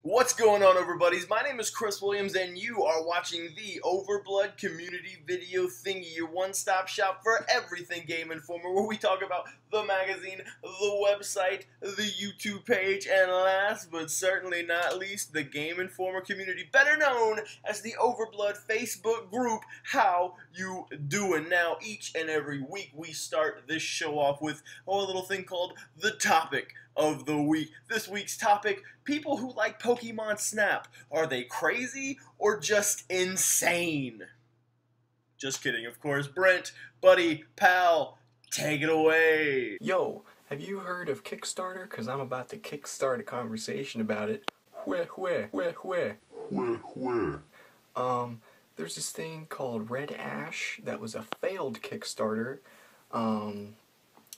What's going on, everybody? My name is Chris Williams, and you are watching the Overblood Community Video Thingy, your one-stop shop for everything Game Informer, where we talk about the magazine, the website, the YouTube page, and last but certainly not least, the Game Informer community, better known as the Overblood Facebook group. How you doing? Now, each and every week, we start this show off with a little thing called the topic of the week. This week's topic: people who like Pokemon Snap. Are they crazy or just insane? Just kidding, of course. Brent, buddy, pal, take it away. Yo, have you heard of KickStarter? Because I'm about to kickstart a conversation about it. There's this thing called Red Ash that was a failed Kickstarter.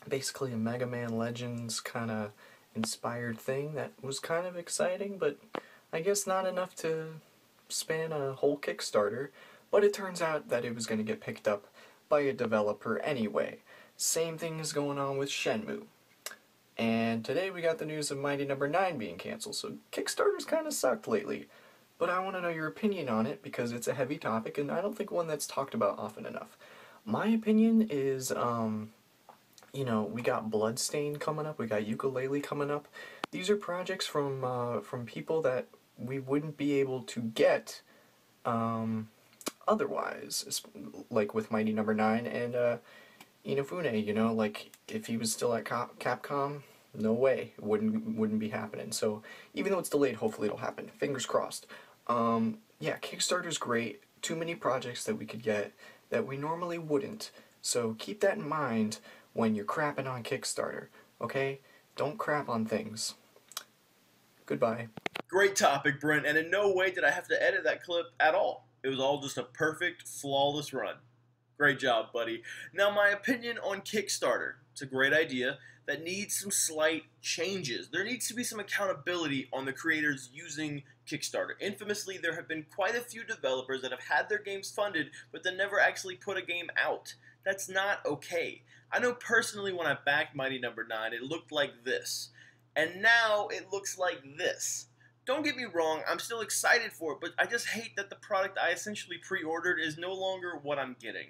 Basically a Mega Man Legends kind of inspired thing that was kind of exciting, but I guess not enough to span a whole Kickstarter. But it turns out that it was going to get picked up by a developer anyway. Same thing is going on with Shenmue. And today we got the news of Mighty Number 9 being canceled, so Kickstarter's kind of sucked lately. But I want to know your opinion on it because it's a heavy topic and I don't think one that's talked about often enough. My opinion is, we got Bloodstain coming up, we got Ukulele coming up. These are projects from people that we wouldn't be able to get otherwise, like with Mighty Number 9 and Inafune, like if he was still at Capcom, no way, it wouldn't be happening. So even though it's delayed, hopefully it'll happen. Fingers crossed. Yeah, Kickstarter's great. Too many projects that we could get that we normally wouldn't. So keep that in mind when you're crapping on Kickstarter, okay? Don't crap on things. Goodbye. Great topic, Brent, and in no way did I have to edit that clip at all. It was all just a perfect, flawless run. Great job, buddy. Now, my opinion on Kickstarter. It's a great idea that needs some slight changes. There needs to be some accountability on the creators using Kickstarter. Infamously, there have been quite a few developers that have had their games funded, but then never actually put a game out. That's not okay. I know personally when I backed Mighty Number 9, it looked like this. And now it looks like this. Don't get me wrong, I'm still excited for it, but I just hate that the product I essentially pre-ordered is no longer what I'm getting.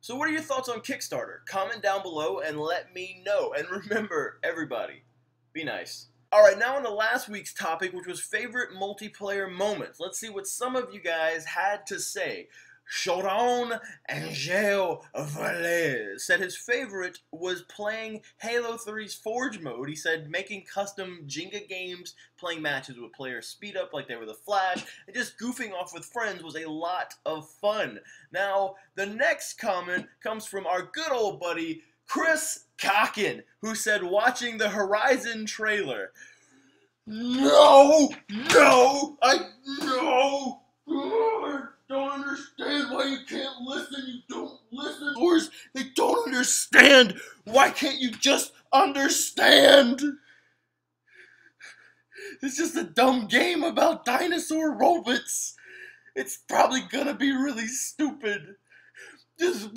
So what are your thoughts on Kickstarter? Comment down below and let me know. And remember, everybody, be nice. Alright, now on to last week's topic, which was favorite multiplayer moments. Let's see what some of you guys had to say. Choron Angel Valais said his favorite was playing Halo 3's Forge mode. He said making custom Jenga games, playing matches with players speed up like they were the Flash, and just goofing off with friends was a lot of fun. Now, the next comment comes from our good old buddy, Chris Cocken, who said watching the Horizon trailer. No! Don't understand why you can't listen. You don't listen. Or they don't understand. Why can't you just understand? It's just a dumb game about dinosaur robots. It's probably gonna be really stupid. Just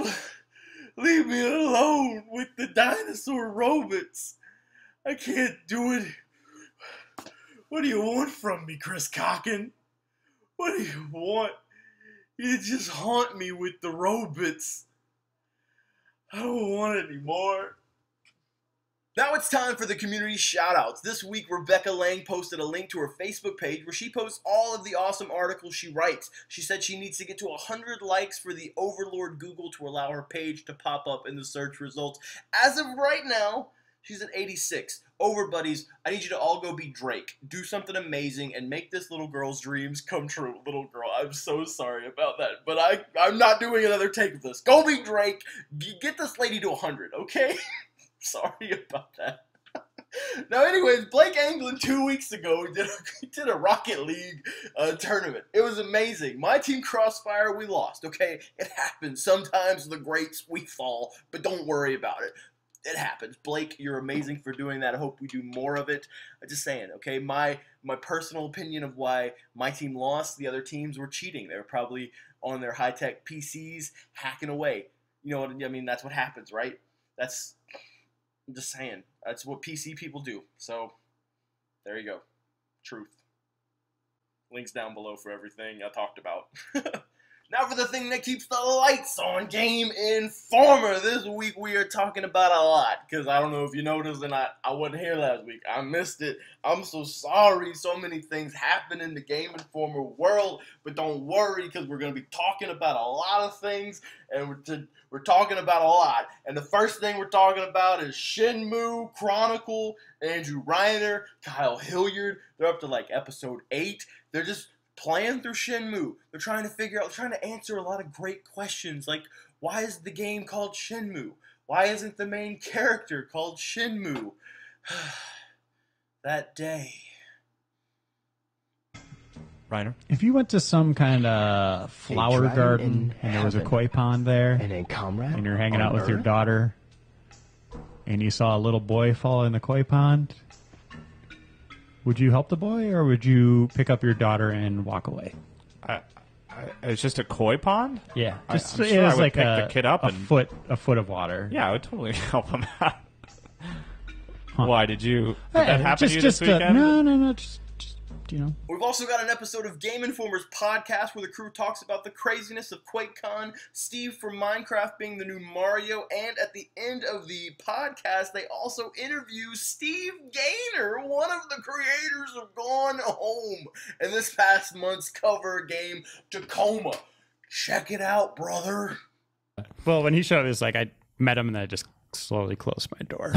leave me alone with the dinosaur robots. I can't do it. What do you want from me, Chris Cocken? What do you want? You just haunt me with the robots. I don't want it anymore. Now it's time for the community shoutouts. This week, Rebecca Lang posted a link to her Facebook page where she posts all of the awesome articles she writes. She said she needs to get to 100 likes for the Overlord Google to allow her page to pop up in the search results. As of right now, she's at 86. Over, buddies, I need you to all go be Drake. Do something amazing and make this little girl's dreams come true. Little girl, I'm so sorry about that, but I'm not doing another take of this. Go be Drake. Get this lady to 100, okay? Sorry about that. Now, anyways, Blake Anglin 2 weeks ago did a Rocket League tournament. It was amazing. My team Crossfire, we lost, okay? It happens. Sometimes the greats, we fall, but don't worry about it. It happens. Blake, you're amazing for doing that. I hope we do more of it. I'm just saying, okay? My personal opinion of why my team lost, the other teams were cheating. They were probably on their high-tech PCs hacking away. You know what I mean? That's what happens, right? I'm just saying. That's what PC people do. So, there you go. Truth. Links down below for everything I talked about. Now for the thing that keeps the lights on, Game Informer. This week we are talking about a lot, because I don't know if you noticed, and I wasn't here last week. I missed it. I'm so sorry. So many things happen in the Game Informer world, but don't worry, because we're going to be talking about a lot of things, and we're talking about a lot. And the first thing we're talking about is Shenmue Chronicle, Andrew Reiner, Kyle Hilliard. They're up to like episode 8. They're just playing through Shenmue. They're trying to answer a lot of great questions, like, why is the game called Shenmue? Why isn't the main character called Shenmue? That day. Reiner? If you went to some kind of flower garden and there was a koi pond there, and a comrade, and you're hanging out with your daughter, and you saw a little boy fall in the koi pond, would you help the boy, or would you pick up your daughter and walk away? It's just a koi pond? Yeah, just I'm it sure was I would like pick the kid up a and foot of water. Yeah, I would totally help him out. Huh. Why did that happen to you this weekend? No, just you know. We've also got an episode of Game Informer's podcast where the crew talks about the craziness of QuakeCon, Steve from Minecraft being the new Mario, and at the end of the podcast, they also interview Steve Gaynor, one of the creators of Gone Home, and this past month's cover game, Tacoma. Check it out, brother. Well, when he showed up, it was like I met him and I just slowly closed my door.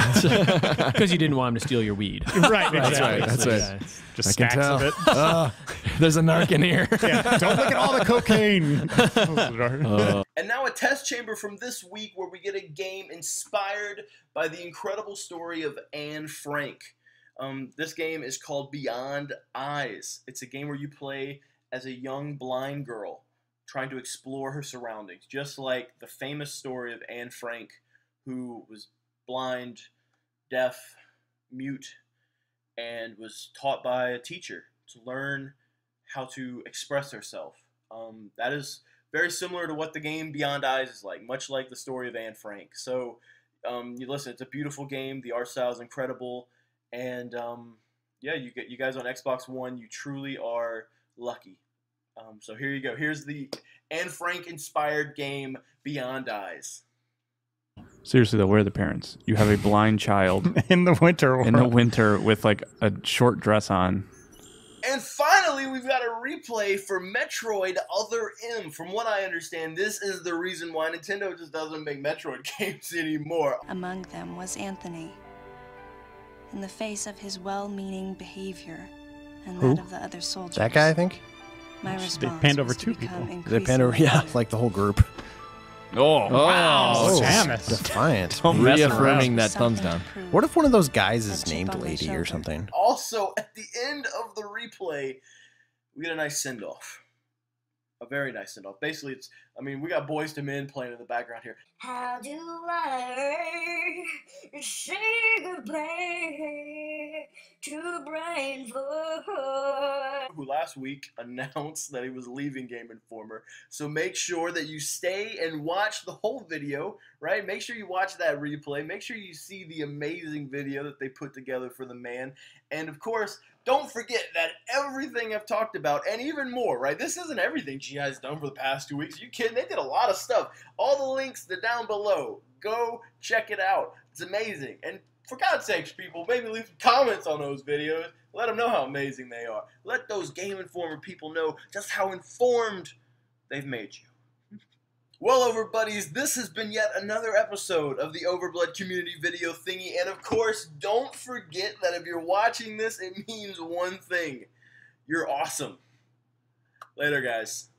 Because you didn't want him to steal your weed. Right, That's exactly. right. That's right. Just I can stacks tell. of it. There's a narc in here. Yeah, don't look at all the cocaine. And now a test chamber from this week where we get a game inspired by the incredible story of Anne Frank. This game is called Beyond Eyes. It's a game where you play as a young blind girl trying to explore her surroundings, just like the famous story of Anne Frank, who was blind, deaf, mute, and was taught by a teacher to learn how to express herself. That is very similar to what the game Beyond Eyes is like, much like the story of Anne Frank. So, you listen, it's a beautiful game. The art style is incredible. And, yeah, you guys on Xbox One, you truly are lucky. So here you go. Here's the Anne Frank-inspired game Beyond Eyes. Seriously though, where are the parents? You have a blind child in the winter with like a short dress on. And finally, we've got a replay for Metroid Other M. From what I understand, this is the reason why Nintendo just doesn't make Metroid games anymore. Among them was Anthony. In the face of his well-meaning behavior and that of the other soldiers. That guy, I think? My response They panned over was to two become people. They panned over, yeah, like the whole group. Oh, wow. Oh, Samus. Defiant. Don't mess Reaffirming around. that thumbs down. What if one of those guys is That chip named on my Lady or shoulder. something? Also, at the end of the replay, we get a nice send-off. A very nice send-off. Basically, we got Boyz II Men playing in the background here. How do I say goodbye to Brian Ford? Who last week announced that he was leaving Game Informer. So make sure that you stay and watch the whole video, right? Make sure you watch that replay. Make sure you see the amazing video that they put together for the man. And of course, don't forget that everything I've talked about, and even more, right? This isn't everything GI has done for the past 2 weeks. Are you kidding? They did a lot of stuff. All the links are down below. Go check it out. It's amazing. And for God's sakes, people, maybe leave some comments on those videos. Let them know how amazing they are. Let those Game Informer people know just how informed they've made you. Well, Overbuddies, this has been yet another episode of the Overblood Community Video Thingy. And of course, don't forget that if you're watching this, it means one thing. You're awesome. Later, guys.